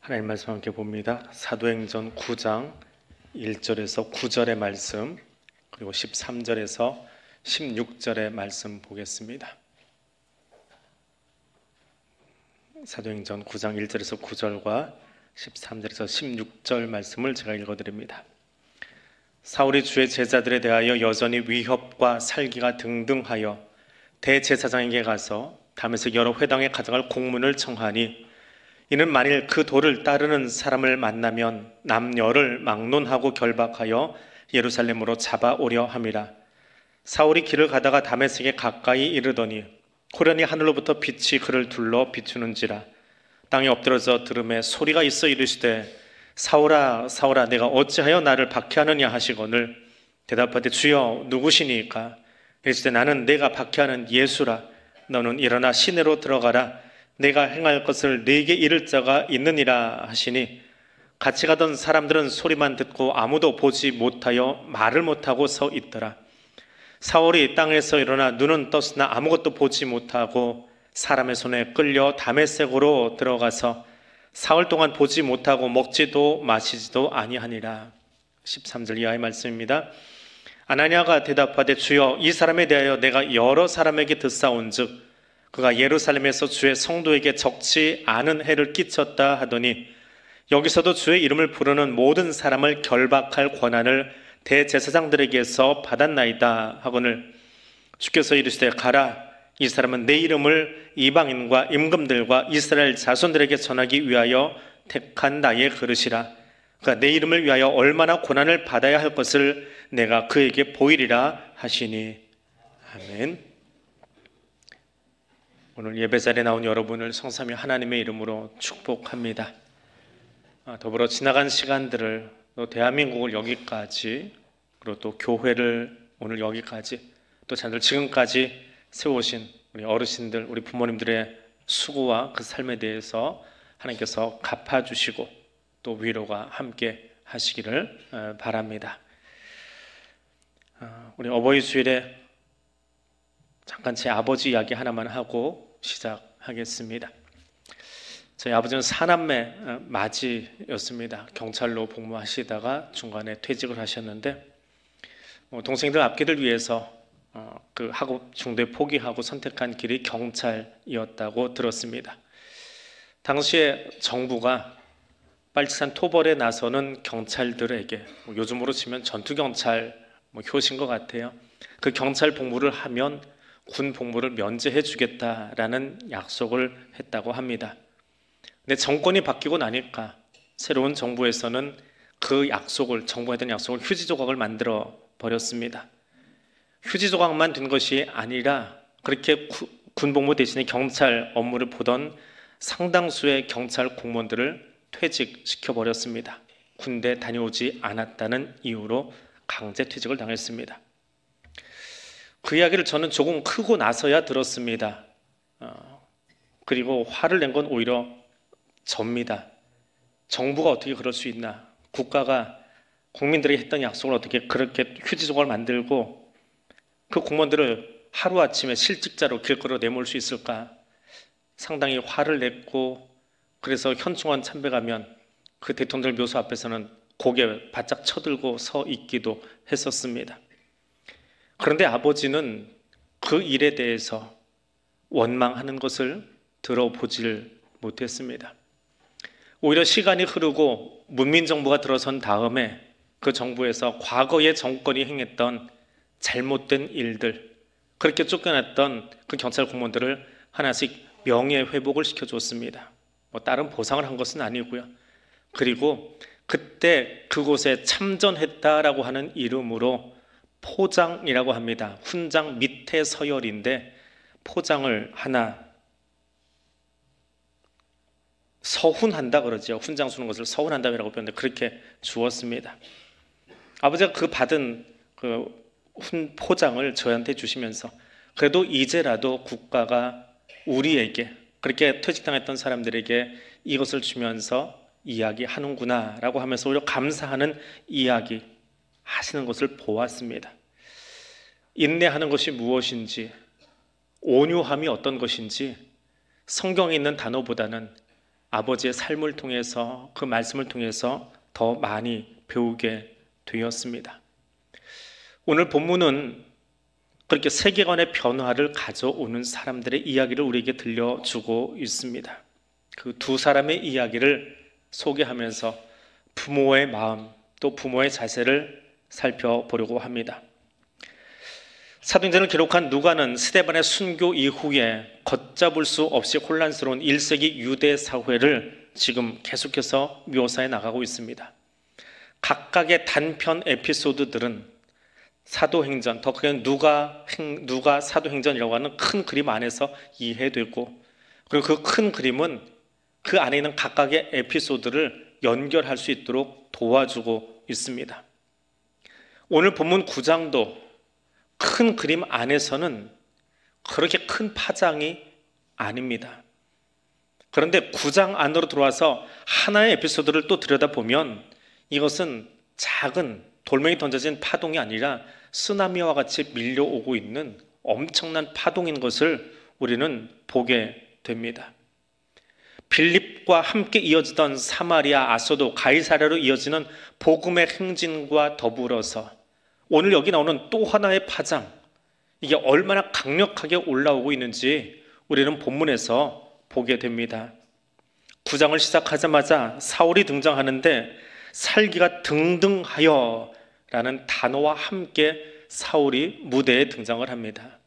하나님 말씀 함께 봅니다. 사도행전 9장 1절에서 9절의 말씀, 그리고 13절에서 16절의 말씀 보겠습니다. 사도행전 9장 1절에서 9절과 13절에서 16절 말씀을 제가 읽어드립니다. 사울이 주의 제자들에 대하여 여전히 위협과 살기가 등등하여 대제사장에게 가서 다메섹 여러 회당에 가져갈 공문을 청하니, 이는 만일 그 도를 따르는 사람을 만나면 남녀를 막론하고 결박하여 예루살렘으로 잡아오려 함이라. 사울이 길을 가다가 다메섹에 가까이 이르더니 호련히 하늘로부터 빛이 그를 둘러 비추는지라. 땅에 엎드러져 들음에 소리가 있어 이르시되, 사울아 사울아 내가 어찌하여 나를 박해하느냐 하시거늘, 대답하되 주여 누구시니까? 이르시되 나는 내가 박해하는 예수라. 너는 일어나 시내로 들어가라. 내가 행할 것을 네게 이를 자가 있느니라 하시니, 같이 가던 사람들은 소리만 듣고 아무도 보지 못하여 말을 못하고 서 있더라. 사울이 땅에서 일어나 눈은 떴으나 아무것도 보지 못하고 사람의 손에 끌려 다메섹으로 들어가서 사흘 동안 보지 못하고 먹지도 마시지도 아니하니라. 13절 이하의 말씀입니다. 아나니아가 대답하되 주여 이 사람에 대하여 내가 여러 사람에게 듣사온즉 그가 예루살렘에서 주의 성도에게 적지 않은 해를 끼쳤다 하더니, 여기서도 주의 이름을 부르는 모든 사람을 결박할 권한을 대제사장들에게서 받았나이다 하거늘, 주께서 이르시되 가라. 이 사람은 내 이름을 이방인과 임금들과 이스라엘 자손들에게 전하기 위하여 택한 나의 그릇이라. 그가 내 이름을 위하여 얼마나 고난을 받아야 할 것을 내가 그에게 보이리라 하시니. 아멘. 오늘 예배자리에 나온 여러분을 성삼위 하나님의 이름으로 축복합니다. 더불어 지나간 시간들을, 또 대한민국을 여기까지, 그리고 또 교회를 오늘 여기까지, 또 자녀들 지금까지 세우신 우리 어르신들, 우리 부모님들의 수고와 그 삶에 대해서 하나님께서 갚아주시고 또 위로가 함께 하시기를 바랍니다. 우리 어버이 주일에 잠깐 제 아버지 이야기 하나만 하고 시작하겠습니다. 저희 아버지는 사남매 맞이였습니다. 경찰로 복무하시다가 중간에 퇴직을 하셨는데, 동생들 앞길을 위해서 그 학업 중도에 포기하고 선택한 길이 경찰이었다고 들었습니다. 당시에 정부가 빨치산 토벌에 나서는 경찰들에게, 요즘으로 치면 전투경찰 효신 것 같아요. 그 경찰 복무를 하면 군 복무를 면제해 주겠다라는 약속을 했다고 합니다. 근데 정권이 바뀌고 나니까 새로운 정부에서는 그 약속을, 정부가 했던 약속을 휴지 조각을 만들어 버렸습니다. 휴지 조각만 된 것이 아니라 그렇게 군 복무 대신에 경찰 업무를 보던 상당수의 경찰 공무원들을 퇴직시켜 버렸습니다. 군대 다녀오지 않았다는 이유로 강제 퇴직을 당했습니다. 그 이야기를 저는 조금 크고 나서야 들었습니다. 그리고 화를 낸 건 오히려 접니다. 정부가 어떻게 그럴 수 있나? 국가가 국민들에게 했던 약속을 어떻게 그렇게 휴지 조각을 만들고 그 공무원들을 하루아침에 실직자로 길거리로 내몰 수 있을까? 상당히 화를 냈고, 그래서 현충원 참배가면 그 대통령들 묘소 앞에서는 고개 바짝 쳐들고 서 있기도 했었습니다. 그런데 아버지는 그 일에 대해서 원망하는 것을 들어보질 못했습니다. 오히려 시간이 흐르고 문민정부가 들어선 다음에 그 정부에서 과거의 정권이 행했던 잘못된 일들, 그렇게 쫓겨났던 그 경찰 공무원들을 하나씩 명예회복을 시켜줬습니다. 다른 보상을 한 것은 아니고요. 그리고 그때 그곳에 참전했다라고 하는 이름으로 포장이라고 합니다. 훈장 밑에 서열인데 포장을 하나 서훈한다 그러죠. 훈장 주는 것을 서훈한다고 표현하는데 그렇게 주었습니다. 아버지가 그 받은 그 포장을 저한테 주시면서, 그래도 이제라도 국가가 우리에게, 그렇게 퇴직당했던 사람들에게 이것을 주면서 이야기하는구나 라고 하면서 오히려 감사하는 이야기 하시는 것을 보았습니다. 인내하는 것이 무엇인지, 온유함이 어떤 것인지 성경에 있는 단어보다는 아버지의 삶을 통해서 그 말씀을 통해서 더 많이 배우게 되었습니다. 오늘 본문은 그렇게 세계관의 변화를 가져오는 사람들의 이야기를 우리에게 들려주고 있습니다. 그 두 사람의 이야기를 소개하면서 부모의 마음 또 부모의 자세를 살펴보려고 합니다. 사도행전을 기록한 누가는 스데반의 순교 이후에 걷잡을 수 없이 혼란스러운 1세기 유대 사회를 지금 계속해서 묘사해 나가고 있습니다. 각각의 단편 에피소드들은 사도행전, 더 크게 누가 사도행전이라고 하는 큰 그림 안에서 이해되고, 그리고 그 큰 그림은 그 안에 있는 각각의 에피소드를 연결할 수 있도록 도와주고 있습니다. 오늘 본문 9장도 큰 그림 안에서는 그렇게 큰 파장이 아닙니다. 그런데 9장 안으로 들어와서 하나의 에피소드를 또 들여다보면 이것은 작은 돌멩이 던져진 파동이 아니라 쓰나미와 같이 밀려오고 있는 엄청난 파동인 것을 우리는 보게 됩니다. 빌립과 함께 이어지던 사마리아, 아소도, 가이사랴로 이어지는 복음의 행진과 더불어서 오늘 여기 나오는 또 하나의 파장, 이게 얼마나 강력하게 올라오고 있는지 우리는 본문에서 보게 됩니다. 9장을 시작하자마자 사울이 등장하는데 살기가 등등하여 라는 단어와 함께 사울이 무대에 등장을 합니다.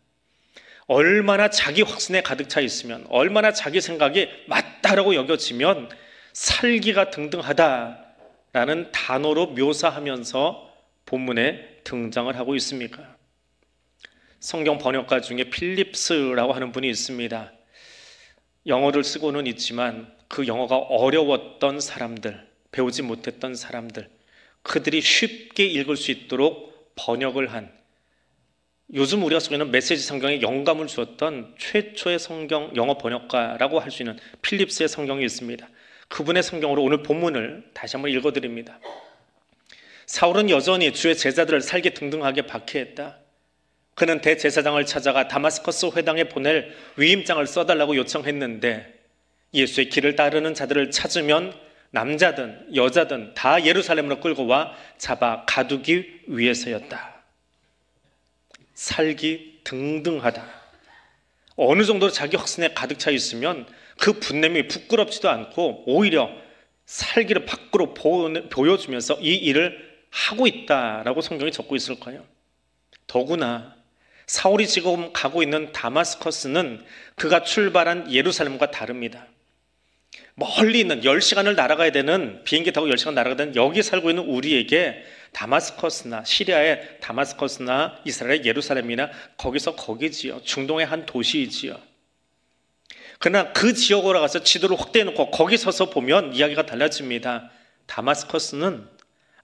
얼마나 자기 확신에 가득 차 있으면, 얼마나 자기 생각이 맞다라고 여겨지면 살기가 등등하다라는 단어로 묘사하면서 본문에 등장을 하고 있습니까? 성경 번역가 중에 필립스라고 하는 분이 있습니다. 영어를 쓰고는 있지만 그 영어가 어려웠던 사람들, 배우지 못했던 사람들, 그들이 쉽게 읽을 수 있도록 번역을 한, 요즘 우리가 쓰고 있는 메시지 성경에 영감을 주었던 최초의 성경 영어 번역가라고 할 수 있는 필립스의 성경이 있습니다. 그분의 성경으로 오늘 본문을 다시 한번 읽어드립니다. 사울은 여전히 주의 제자들을 살기 등등하게 박해했다. 그는 대제사장을 찾아가 다마스커스 회당에 보낼 위임장을 써달라고 요청했는데 예수의 길을 따르는 자들을 찾으면 남자든 여자든 다 예루살렘으로 끌고 와 잡아 가두기 위해서였다. 살기 등등하다. 어느 정도로 자기 확신에 가득 차 있으면 그 분냄이 부끄럽지도 않고 오히려 살기를 밖으로 보여주면서 이 일을 하고 있다라고 성경이 적고 있을 거예요. 더구나 사울이 지금 가고 있는 다마스커스는 그가 출발한 예루살렘과 다릅니다. 멀리 있는 10시간을 날아가야 되는, 비행기 타고 10시간 날아가야 되는 여기 살고 있는 우리에게 다마스커스나 시리아의 다마스커스나 이스라엘의 예루살렘이나 거기지요. 중동의 한 도시이지요. 그러나 그 지역으로 가서 지도를 확대해 놓고 거기 서서 보면 이야기가 달라집니다. 다마스커스는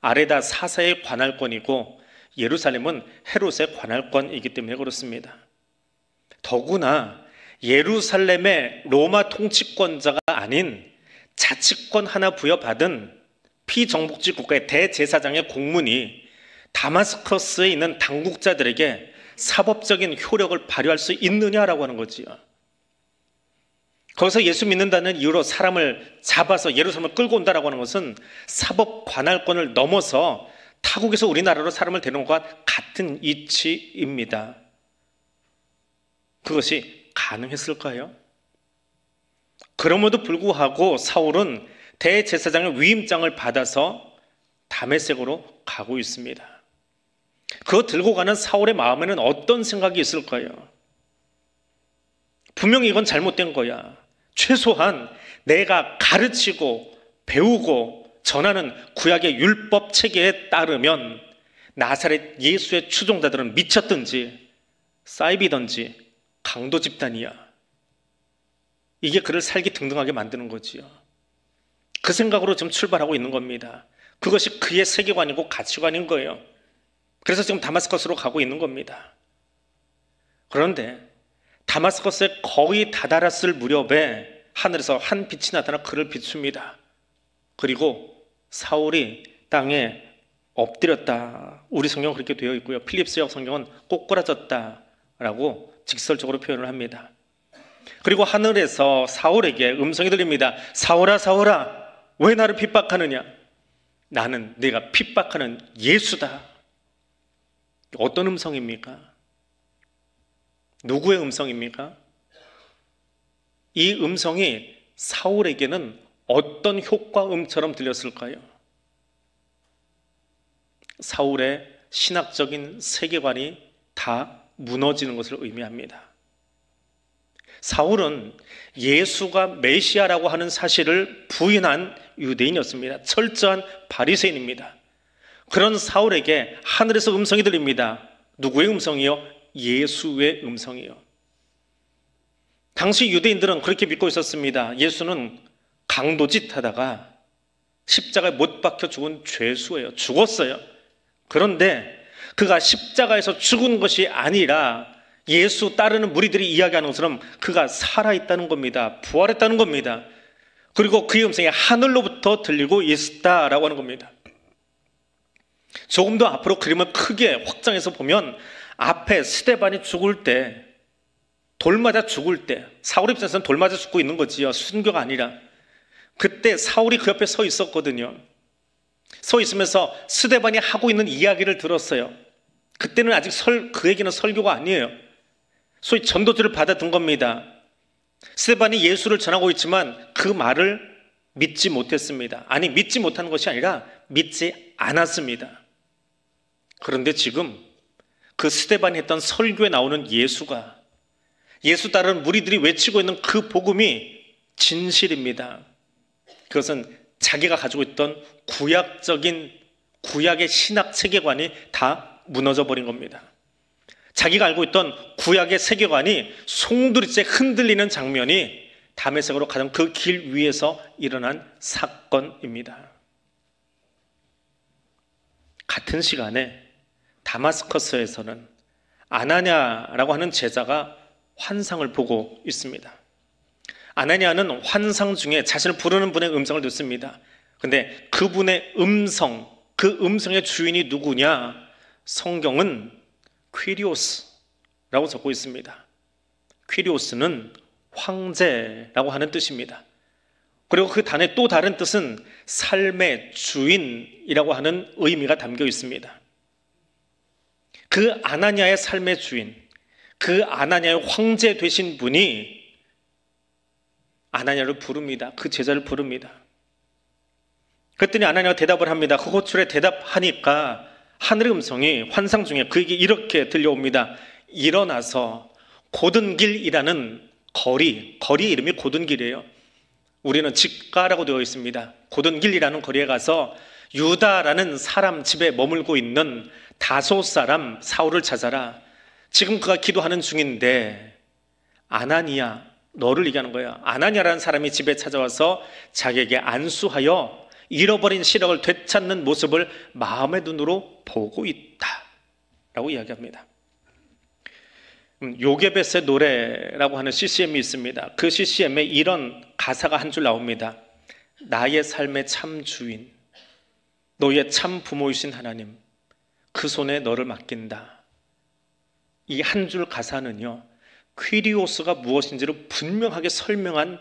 아레다 사사의 관할권이고 예루살렘은 헤롯의 관할권이기 때문에 그렇습니다. 더구나 예루살렘의 로마 통치권자가 아닌 자치권 하나 부여받은 피정복지 국가의 대제사장의 공문이 다마스커스에 있는 당국자들에게 사법적인 효력을 발휘할 수 있느냐라고 하는 거지요. 거기서 예수 믿는다는 이유로 사람을 잡아서 예루살렘을 끌고 온다라고 하는 것은 사법 관할권을 넘어서 타국에서 우리나라로 사람을 데려온 것과 같은 이치입니다. 그것이 가능했을까요? 그럼에도 불구하고 사울은 대제사장의 위임장을 받아서 다메섹으로 가고 있습니다. 그거 들고 가는 사울의 마음에는 어떤 생각이 있을까요? 분명히 이건 잘못된 거야. 최소한 내가 가르치고 배우고 전하는 구약의 율법 체계에 따르면 나사렛 예수의 추종자들은 미쳤든지 사이비든지 강도 집단이야. 이게 그를 살기 등등하게 만드는 거지요. 그 생각으로 지금 출발하고 있는 겁니다. 그것이 그의 세계관이고 가치관인 거예요. 그래서 지금 다마스커스로 가고 있는 겁니다. 그런데 다마스커스에 거의 다다랐을 무렵에 하늘에서 한 빛이 나타나 그를 비춥니다. 그리고 사울이 땅에 엎드렸다. 우리 성경은 그렇게 되어 있고요. 필립스역 성경은 꼬꾸라졌다라고 직설적으로 표현을 합니다. 그리고 하늘에서 사울에게 음성이 들립니다. 사울아, 사울아, 왜 나를 핍박하느냐? 나는 네가 핍박하는 예수다. 어떤 음성입니까? 누구의 음성입니까? 이 음성이 사울에게는 어떤 효과음처럼 들렸을까요? 사울의 신학적인 세계관이 다 무너지는 것을 의미합니다. 사울은 예수가 메시아라고 하는 사실을 부인한 유대인이었습니다. 철저한 바리새인입니다. 그런 사울에게 하늘에서 음성이 들립니다. 누구의 음성이요? 예수의 음성이요. 당시 유대인들은 그렇게 믿고 있었습니다. 예수는 강도짓 하다가 십자가에 못 박혀 죽은 죄수예요. 죽었어요. 그런데 그가 십자가에서 죽은 것이 아니라 예수 따르는 무리들이 이야기하는 것처럼 그가 살아있다는 겁니다. 부활했다는 겁니다. 그리고 그의 음성이 하늘로부터 들리고 있다라고 하는 겁니다. 조금 더 앞으로 그림을 크게 확장해서 보면 앞에 스데반이 죽을 때, 돌 맞아 죽을 때, 사울 입장에서는 돌 맞아 죽고 있는 거지요. 순교가 아니라. 그때 사울이 그 옆에 서 있었거든요. 서 있으면서 스데반이 하고 있는 이야기를 들었어요. 그때는 아직 그에게는 설교가 아니에요. 소위 전도지를 받아둔 겁니다. 스데반이 예수를 전하고 있지만 그 말을 믿지 못했습니다. 아니, 믿지 못한 것이 아니라 믿지 않았습니다. 그런데 지금 그 스데반이 했던 설교에 나오는 예수가, 예수 따르는 무리들이 외치고 있는 그 복음이 진실입니다. 그것은 자기가 가지고 있던 구약의 신학 세계관이 다 무너져 버린 겁니다. 자기가 알고 있던 구약의 세계관이 송두리째 흔들리는 장면이 다메섹으로 가던 그 길 위에서 일어난 사건입니다. 같은 시간에 다마스커스에서는 아나냐라고 하는 제자가 환상을 보고 있습니다. 아나냐는 환상 중에 자신을 부르는 분의 음성을 듣습니다. 그런데 그분의 음성, 그 음성의 주인이 누구냐? 성경은 퀴리오스라고 적고 있습니다. 퀴리오스는 황제라고 하는 뜻입니다. 그리고 그 단어의 또 다른 뜻은 삶의 주인이라고 하는 의미가 담겨 있습니다. 그 아나냐의 삶의 주인, 그 아나냐의 황제 되신 분이 아나냐를 부릅니다. 그 제자를 부릅니다. 그랬더니 아나냐가 대답을 합니다. 그 호출에 대답하니까 하늘의 음성이 환상 중에 그에게 이렇게 들려옵니다. 일어나서 고든길이라는 거리의 이름이 고든길이에요. 우리는 직가라고 되어 있습니다. 고든길이라는 거리에 가서 유다라는 사람 집에 머물고 있는 다소 사람 사울을 찾아라. 지금 그가 기도하는 중인데 아나니아, 너를 얘기하는 거예요. 아나니아라는 사람이 집에 찾아와서 자기에게 안수하여 잃어버린 시력을 되찾는 모습을 마음의 눈으로 보고 있다 라고 이야기합니다. 요게벳의 노래라고 하는 CCM이 있습니다. 그 CCM에 이런 가사가 한 줄 나옵니다. 나의 삶의 참 주인, 너의 참 부모이신 하나님, 그 손에 너를 맡긴다. 이 한 줄 가사는요, 퀴리오스가 무엇인지를 분명하게 설명한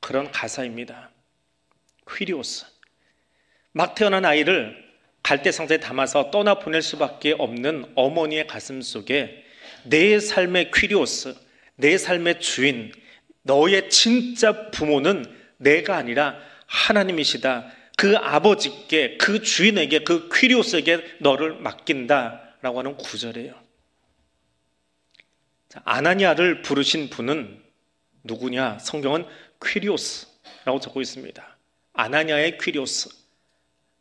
그런 가사입니다. 퀴리오스, 막 태어난 아이를 갈대상자에 담아서 떠나보낼 수밖에 없는 어머니의 가슴 속에 내 삶의 퀴리오스, 내 삶의 주인, 너의 진짜 부모는 내가 아니라 하나님이시다. 그 아버지께, 그 주인에게, 그 퀴리오스에게 너를 맡긴다라고 하는 구절이에요. 아나니아를 부르신 분은 누구냐? 성경은 퀴리오스라고 적고 있습니다. 아나니아의 퀴리오스,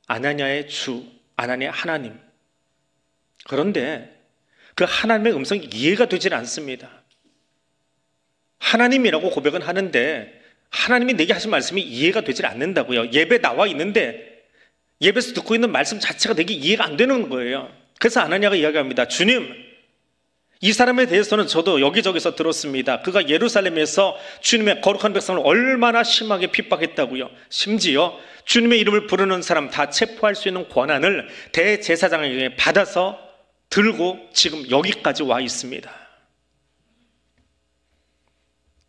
아나니아의 주, 아나니아 하나님. 그런데 그 하나님의 음성이 이해가 되질 않습니다. 하나님이라고 고백은 하는데 하나님이 내게 하신 말씀이 이해가 되질 않는다고요. 예배 나와 있는데 예배에서 듣고 있는 말씀 자체가 내게 이해가 안 되는 거예요. 그래서 아나니아가 이야기합니다. 주님, 이 사람에 대해서는 저도 여기저기서 들었습니다. 그가 예루살렘에서 주님의 거룩한 백성을 얼마나 심하게 핍박했다고요. 심지어 주님의 이름을 부르는 사람 다 체포할 수 있는 권한을 대제사장에게 받아서 들고 지금 여기까지 와 있습니다.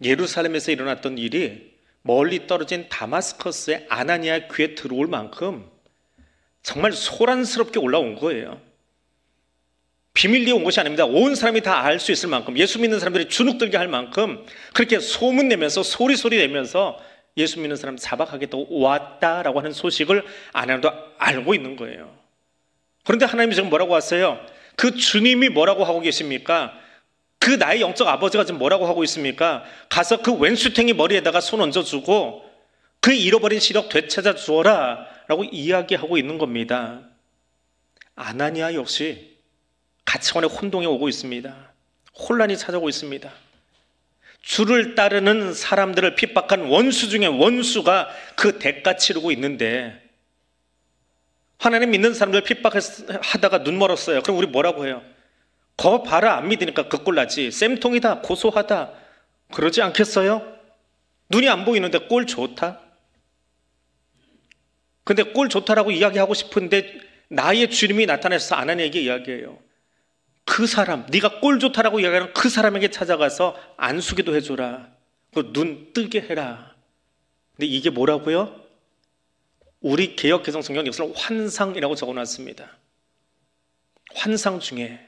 예루살렘에서 일어났던 일이 멀리 떨어진 다마스커스의 아나니아 귀에 들어올 만큼 정말 소란스럽게 올라온 거예요. 비밀리에 온 것이 아닙니다. 온 사람이 다 알 수 있을 만큼, 예수 믿는 사람들이 주눅들게 할 만큼 그렇게 소문내면서 소리 내면서 예수 믿는 사람 잡아가겠다고 왔다라고 하는 소식을 아나니아도 알고 있는 거예요. 그런데 하나님이 지금 뭐라고 하세요? 그 주님이 뭐라고 하고 계십니까? 그 나의 영적 아버지가 지금 뭐라고 하고 있습니까? 가서 그 왼수탱이 머리에다가 손 얹어주고 그 잃어버린 시력 되찾아 주어라 라고 이야기하고 있는 겁니다. 아나니아 역시 가치관의 혼동이 오고 있습니다. 혼란이 찾아오고 있습니다. 주를 따르는 사람들을 핍박한 원수 중에 원수가 그 대가 치르고 있는데, 하나님 믿는 사람들 핍박하다가 눈 멀었어요. 그럼 우리 뭐라고 해요? 거 봐라, 안 믿으니까 그 꼴 나지, 쌤통이다, 고소하다, 그러지 않겠어요? 눈이 안 보이는데 꼴 좋다? 근데 꼴 좋다라고 이야기하고 싶은데 나의 주님이 나타나서 아나니아에게 이야기해요. 그 사람, 네가 꼴 좋다라고 이야기하는 그 사람에게 찾아가서 안수기도 해줘라. 눈 뜨게 해라. 근데 이게 뭐라고요? 우리 개역개정 성경 역사는 환상이라고 적어놨습니다. 환상 중에.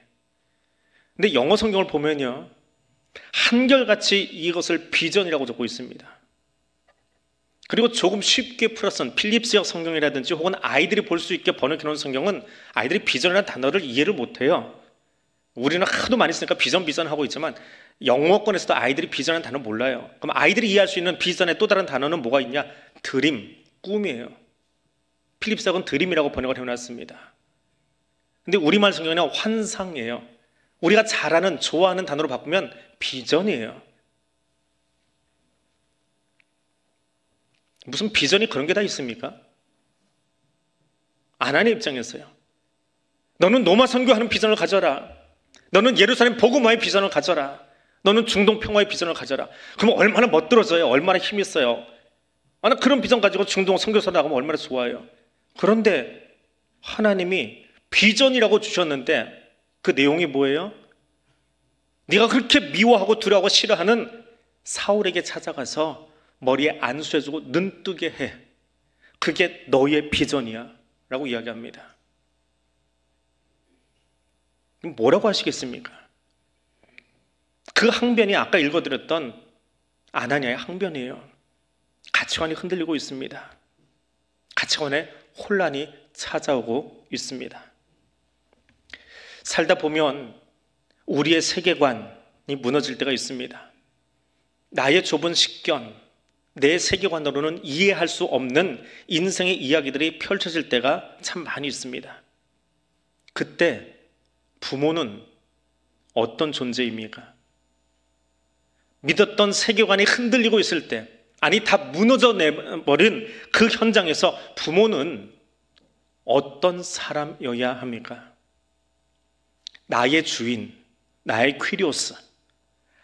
근데 영어 성경을 보면요, 한결같이 이것을 비전이라고 적고 있습니다. 그리고 조금 쉽게 풀어선 필립스역 성경이라든지 혹은 아이들이 볼 수 있게 번역해놓은 성경은 아이들이 비전이라는 단어를 이해를 못해요. 우리는 하도 많이 쓰니까 비전 하고 있지만 영어권에서도 아이들이 비전이라는 단어 몰라요. 그럼 아이들이 이해할 수 있는 비전의 또 다른 단어는 뭐가 있냐? 드림, 꿈이에요. 필립스역은 드림이라고 번역을 해놨습니다. 근데 우리말 성경은 환상이에요. 우리가 잘 아는, 좋아하는 단어로 바꾸면 비전이에요. 무슨 비전이 그런 게 다 있습니까? 아나니아 입장에서요. 너는 로마 선교하는 비전을 가져라. 너는 예루살렘 복음화의 비전을 가져라. 너는 중동 평화의 비전을 가져라. 그럼 얼마나 멋들어져요? 얼마나 힘이 있어요? 나 그런 비전 가지고 중동 선교사 나가면 얼마나 좋아요. 그런데 하나님이 비전이라고 주셨는데 그 내용이 뭐예요? 네가 그렇게 미워하고 두려워하고 싫어하는 사울에게 찾아가서 머리에 안수해주고 눈 뜨게 해. 그게 너의 비전이야 라고 이야기합니다. 뭐라고 하시겠습니까? 그 항변이 아까 읽어드렸던 아나니아의 항변이에요. 가치관이 흔들리고 있습니다. 가치관에 혼란이 찾아오고 있습니다. 살다 보면 우리의 세계관이 무너질 때가 있습니다. 나의 좁은 식견, 내 세계관으로는 이해할 수 없는 인생의 이야기들이 펼쳐질 때가 참 많이 있습니다. 그때 부모는 어떤 존재입니까? 믿었던 세계관이 흔들리고 있을 때, 아니 다 무너져 내버린 그 현장에서 부모는 어떤 사람이어야 합니까? 나의 주인, 나의 퀴리오스,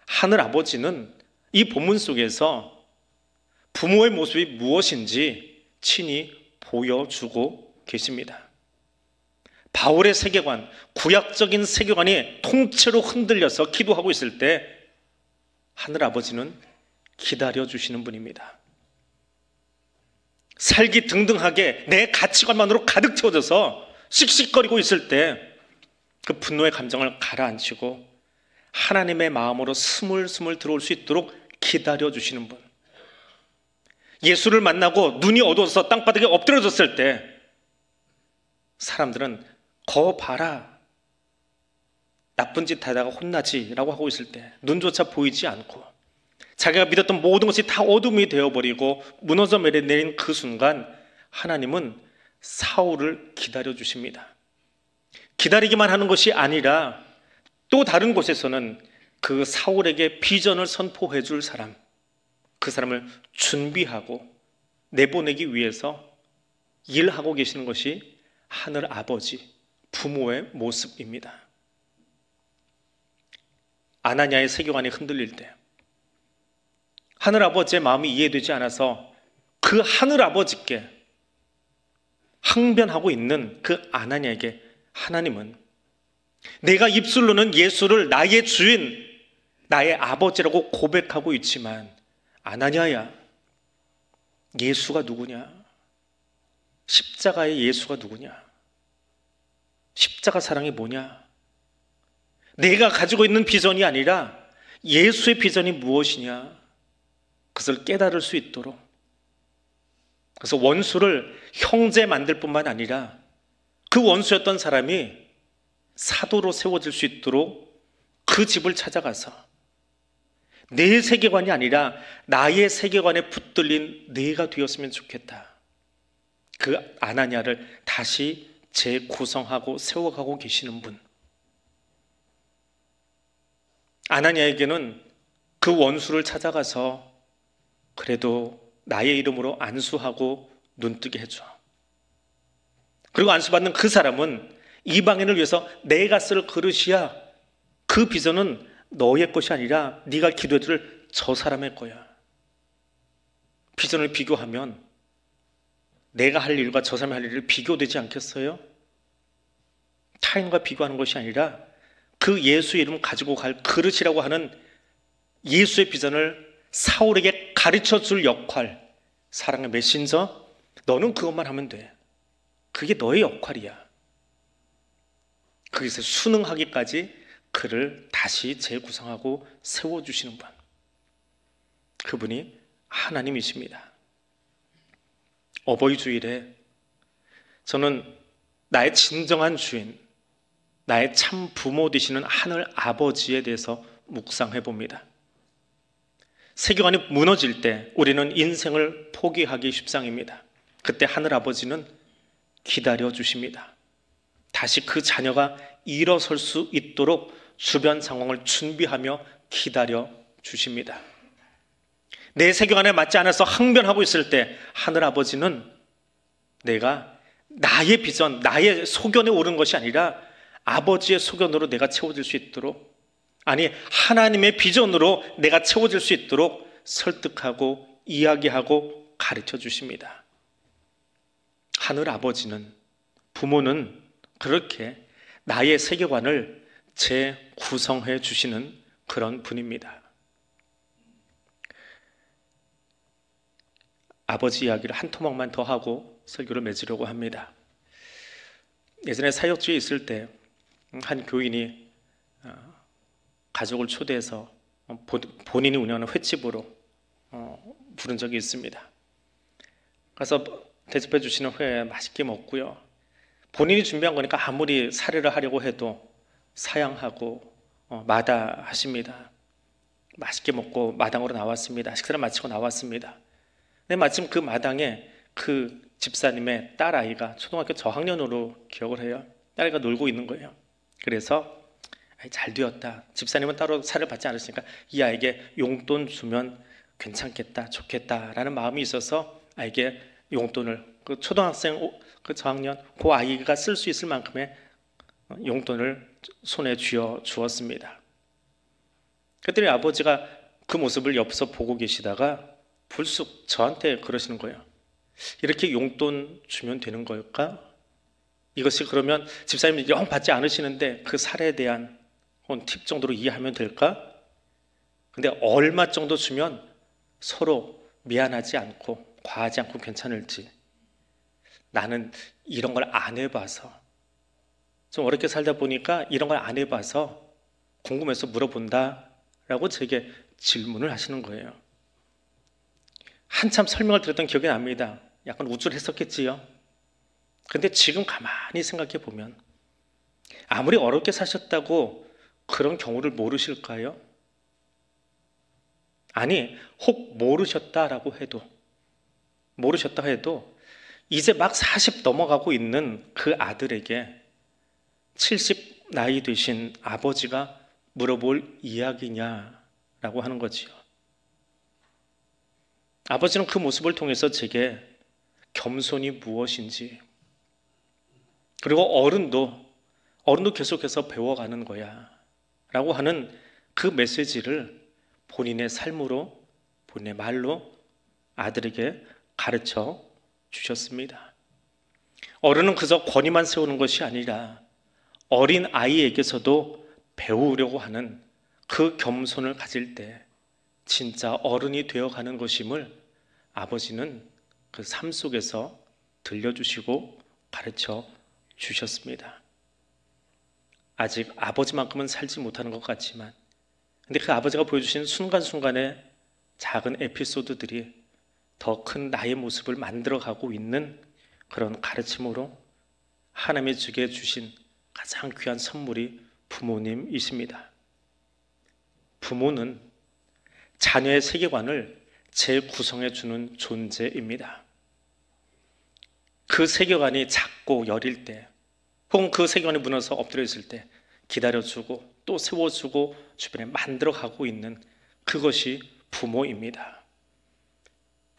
하늘 아버지는 이 본문 속에서 부모의 모습이 무엇인지 친히 보여주고 계십니다. 바울의 세계관, 구약적인 세계관이 통째로 흔들려서 기도하고 있을 때 하늘 아버지는 기다려주시는 분입니다. 살기 등등하게 내 가치관만으로 가득 채워져서 씩씩거리고 있을 때 그 분노의 감정을 가라앉히고 하나님의 마음으로 스물스물 들어올 수 있도록 기다려주시는 분. 예수를 만나고 눈이 어두워서 땅바닥에 엎드려졌을 때 사람들은 거 봐라, 나쁜 짓 하다가 혼나지 라고 하고 있을 때 눈조차 보이지 않고 자기가 믿었던 모든 것이 다 어둠이 되어버리고 무너져 내린 그 순간 하나님은 사울을 기다려주십니다. 기다리기만 하는 것이 아니라 또 다른 곳에서는 그 사울에게 비전을 선포해 줄 사람, 그 사람을 준비하고 내보내기 위해서 일하고 계시는 것이 하늘 아버지, 부모의 모습입니다. 아나니아의 세계관이 흔들릴 때 하늘 아버지의 마음이 이해되지 않아서 그 하늘 아버지께 항변하고 있는 그 아나니아에게 하나님은 내가 입술로는 예수를 나의 주인, 나의 아버지라고 고백하고 있지만 아나니아야, 예수가 누구냐? 십자가의 예수가 누구냐? 십자가 사랑이 뭐냐? 내가 가지고 있는 비전이 아니라 예수의 비전이 무엇이냐? 그것을 깨달을 수 있도록, 그래서 원수를 형제 만들 뿐만 아니라 그 원수였던 사람이 사도로 세워질 수 있도록 그 집을 찾아가서 내 세계관이 아니라 나의 세계관에 붙들린 내가 되었으면 좋겠다. 그 아나니아를 다시 재구성하고 세워가고 계시는 분. 아나니아에게는 그 원수를 찾아가서 그래도 나의 이름으로 안수하고 눈뜨게 해줘. 그리고 안수받는 그 사람은 이방인을 위해서 내가 쓸 그릇이야. 그 비전은 너의 것이 아니라 네가 기도해줄 저 사람의 거야. 비전을 비교하면 내가 할 일과 저 사람이 할 일이 비교되지 않겠어요? 타인과 비교하는 것이 아니라 그 예수의 이름 가지고 갈 그릇이라고 하는 예수의 비전을 사울에게 가르쳐줄 역할, 사랑의 메신저, 너는 그것만 하면 돼. 그게 너의 역할이야. 거기서 순응하기까지 그를 다시 재구성하고 세워주시는 분, 그분이 하나님이십니다. 어버이 주일에 저는 나의 진정한 주인, 나의 참 부모 되시는 하늘 아버지에 대해서 묵상해 봅니다. 세계관이 무너질 때 우리는 인생을 포기하기 십상입니다. 그때 하늘 아버지는 기다려 주십니다. 다시 그 자녀가 일어설 수 있도록 주변 상황을 준비하며 기다려 주십니다. 내 세계관에 맞지 않아서 항변하고 있을 때 하늘 아버지는 내가 나의 비전, 나의 소견에 오른 것이 아니라 아버지의 소견으로 내가 채워질 수 있도록, 아니 하나님의 비전으로 내가 채워질 수 있도록 설득하고 이야기하고 가르쳐 주십니다. 하늘 아버지는, 부모는 그렇게 나의 세계관을 재구성해 주시는 그런 분입니다. 아버지 이야기를 한 토막만 더 하고 설교를 맺으려고 합니다. 예전에 사역지에 있을 때 한 교인이 가족을 초대해서 본인이 운영하는 횟집으로 부른 적이 있습니다. 가서 대접해 주시는 회 맛있게 먹고요. 본인이 준비한 거니까 아무리 사례를 하려고 해도 사양하고 마다하십니다. 맛있게 먹고 마당으로 나왔습니다. 식사를 마치고 나왔습니다. 근데 마침 그 마당에 그 집사님의 딸아이가 초등학교 저학년으로 기억을 해요. 딸아이가 놀고 있는 거예요. 그래서 잘 되었다. 집사님은 따로 사례를 받지 않으시니까 이 아이에게 용돈 주면 괜찮겠다, 좋겠다라는 마음이 있어서 아이에게 용돈을, 그 초등학생 그 저학년 그 아이가 쓸 수 있을 만큼의 용돈을 손에 쥐어 주었습니다. 그랬더니 아버지가 그 모습을 옆에서 보고 계시다가 불쑥 저한테 그러시는 거예요. 이렇게 용돈 주면 되는 걸까? 이것이 그러면 집사님이 영 받지 않으시는데 그 사례에 대한 팁 정도로 이해하면 될까? 근데 얼마 정도 주면 서로 미안하지 않고 과하지 않고 괜찮을지, 나는 이런 걸 안 해봐서, 좀 어렵게 살다 보니까 이런 걸 안 해봐서 궁금해서 물어본다 라고 제게 질문을 하시는 거예요. 한참 설명을 드렸던 기억이 납니다. 약간 우쭐했었겠지요. 근데 지금 가만히 생각해 보면 아무리 어렵게 사셨다고 그런 경우를 모르실까요? 아니, 혹 모르셨다고 해도 이제 막 40 넘어가고 있는 그 아들에게 70 나이 되신 아버지가 물어볼 이야기냐라고 하는 거지요. 아버지는 그 모습을 통해서 제게 겸손이 무엇인지, 그리고 어른도 계속해서 배워가는 거야 라고 하는 그 메시지를 본인의 삶으로, 본인의 말로 아들에게 가르쳐 주셨습니다. 어른은 그저 권위만 세우는 것이 아니라 어린 아이에게서도 배우려고 하는 그 겸손을 가질 때 진짜 어른이 되어가는 것임을 아버지는 그 삶 속에서 들려주시고 가르쳐 주셨습니다. 아직 아버지만큼은 살지 못하는 것 같지만, 근데 그 아버지가 보여주신 순간순간의 작은 에피소드들이 더 큰 나의 모습을 만들어가고 있는 그런 가르침으로 하나님이 주게 주신 가장 귀한 선물이 부모님이십니다. 부모는 자녀의 세계관을 재구성해 주는 존재입니다. 그 세계관이 작고 여릴 때, 혹은 그 세계관이 무너서 엎드려 있을 때 기다려주고 또 세워주고 주변에 만들어가고 있는 그것이 부모입니다.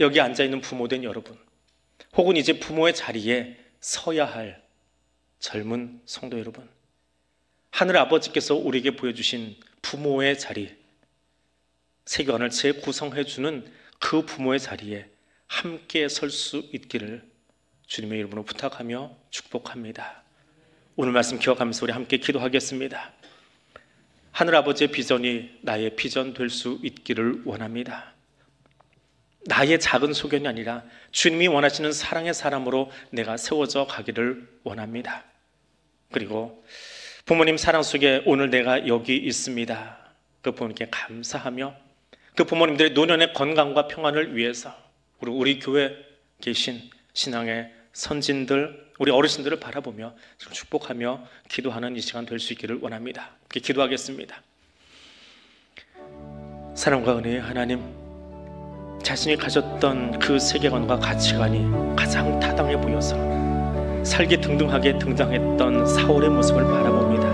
여기 앉아있는 부모된 여러분, 혹은 이제 부모의 자리에 서야 할 젊은 성도 여러분, 하늘 아버지께서 우리에게 보여주신 부모의 자리, 세계관을 재구성해주는 그 부모의 자리에 함께 설 수 있기를 주님의 이름으로 부탁하며 축복합니다. 오늘 말씀 기억하면서 우리 함께 기도하겠습니다. 하늘 아버지의 비전이 나의 비전 될 수 있기를 원합니다. 나의 작은 소견이 아니라 주님이 원하시는 사랑의 사람으로 내가 세워져 가기를 원합니다. 그리고 부모님 사랑 속에 오늘 내가 여기 있습니다. 그 부모님께 감사하며 그 부모님들의 노년의 건강과 평안을 위해서 우리 교회에 계신 신앙의 선진들, 우리 어르신들을 바라보며 축복하며 기도하는 이 시간 될 수 있기를 원합니다. 이렇게 기도하겠습니다. 사랑과 은혜의 하나님, 자신이 가졌던 그 세계관과 가치관이 가장 타당해 보여서 살기 등등하게 등장했던 사울의 모습을 바라봅니다.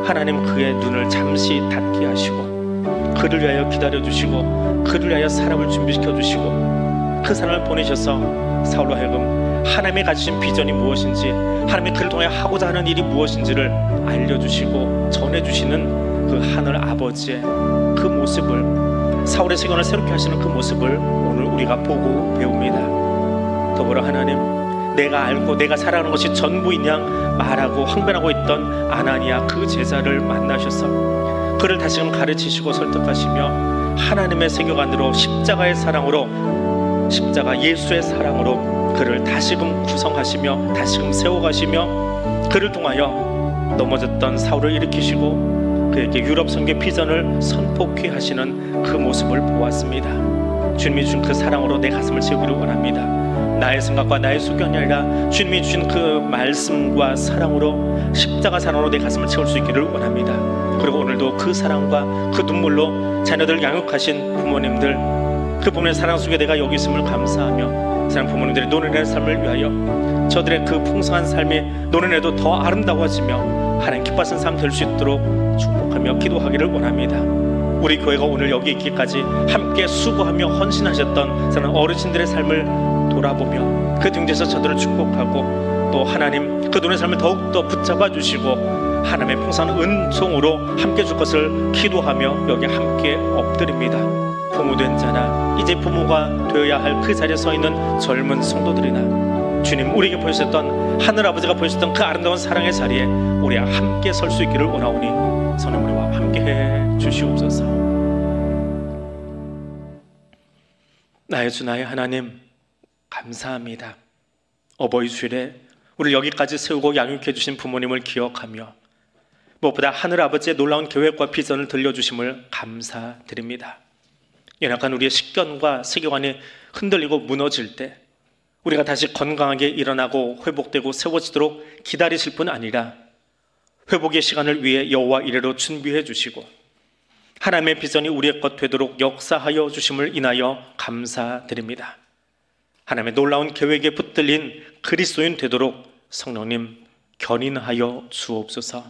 하나님, 그의 눈을 잠시 닫게 하시고 그를 위하여 기다려주시고 그를 위하여 사람을 준비시켜주시고 그 사람을 보내셔서 사울로 하여금 하나님이 가지신 비전이 무엇인지, 하나님이 그를 통해 하고자 하는 일이 무엇인지를 알려주시고 전해주시는 그 하늘 아버지의 그 모습을, 사울의 세계관을 새롭게 하시는 그 모습을 오늘 우리가 보고 배웁니다. 더불어 하나님, 내가 알고 내가 살아가는 것이 전부인 양 말하고 항변하고 있던 아나니아 그 제자를 만나셔서 그를 다시금 가르치시고 설득하시며 하나님의 세계관으로, 십자가의 사랑으로, 십자가 예수의 사랑으로 그를 다시금 구성하시며 다시금 세워가시며 그를 통하여 넘어졌던 사울을 일으키시고 그에게 유럽 선교 비전을 선포케 하시는 그 모습을 보았습니다. 주님이 주신 그 사랑으로 내 가슴을 채우기를 원합니다. 나의 생각과 나의 소견이 아니라 주님이 주신 그 말씀과 사랑으로, 십자가 사랑으로 내 가슴을 채울 수 있기를 원합니다. 그리고 오늘도 그 사랑과 그 눈물로 자녀들 양육하신 부모님들, 그 부모님의 사랑 속에 내가 여기 있음을 감사하며 사랑 부모님들의 노년의 삶을 위하여 저들의 그 풍성한 삶이 노년에도 더 아름다워지며 하나님 기뻐하시는 삶 될 수 있도록 축복하며 기도하기를 원합니다. 우리 교회가 오늘 여기 있기까지 함께 수고하며 헌신하셨던 사랑 어르신들의 삶을 돌아보며 그 등대에서 저들을 축복하고 또 하나님 그 노년의 삶을 더욱더 붙잡아 주시고 하나님의 풍성한 은총으로 함께 줄 것을 기도하며 여기 함께 엎드립니다. 부모된 자나 이제 부모가 되어야 할 그 자리에 서 있는 젊은 성도들이나 주님, 우리에게 보여주셨던 하늘 아버지가 보여주셨던 그 아름다운 사랑의 자리에 우리가 함께 설 수 있기를 원하오니 성령 우리와 함께해 주시옵소서. 나의 주 나의 하나님, 감사합니다. 어버이 주일에 우리를 여기까지 세우고 양육해 주신 부모님을 기억하며 무엇보다 하늘 아버지의 놀라운 계획과 비전을 들려주심을 감사드립니다. 연약한 우리의 식견과 세계관이 흔들리고 무너질 때 우리가 다시 건강하게 일어나고 회복되고 세워지도록 기다리실 뿐 아니라 회복의 시간을 위해 여호와 이레로 준비해 주시고 하나님의 비전이 우리의 것 되도록 역사하여 주심을 인하여 감사드립니다. 하나님의 놀라운 계획에 붙들린 그리스도인 되도록 성령님 견인하여 주옵소서.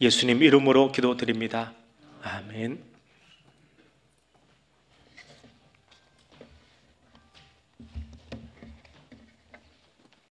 예수님 이름으로 기도드립니다. 아멘.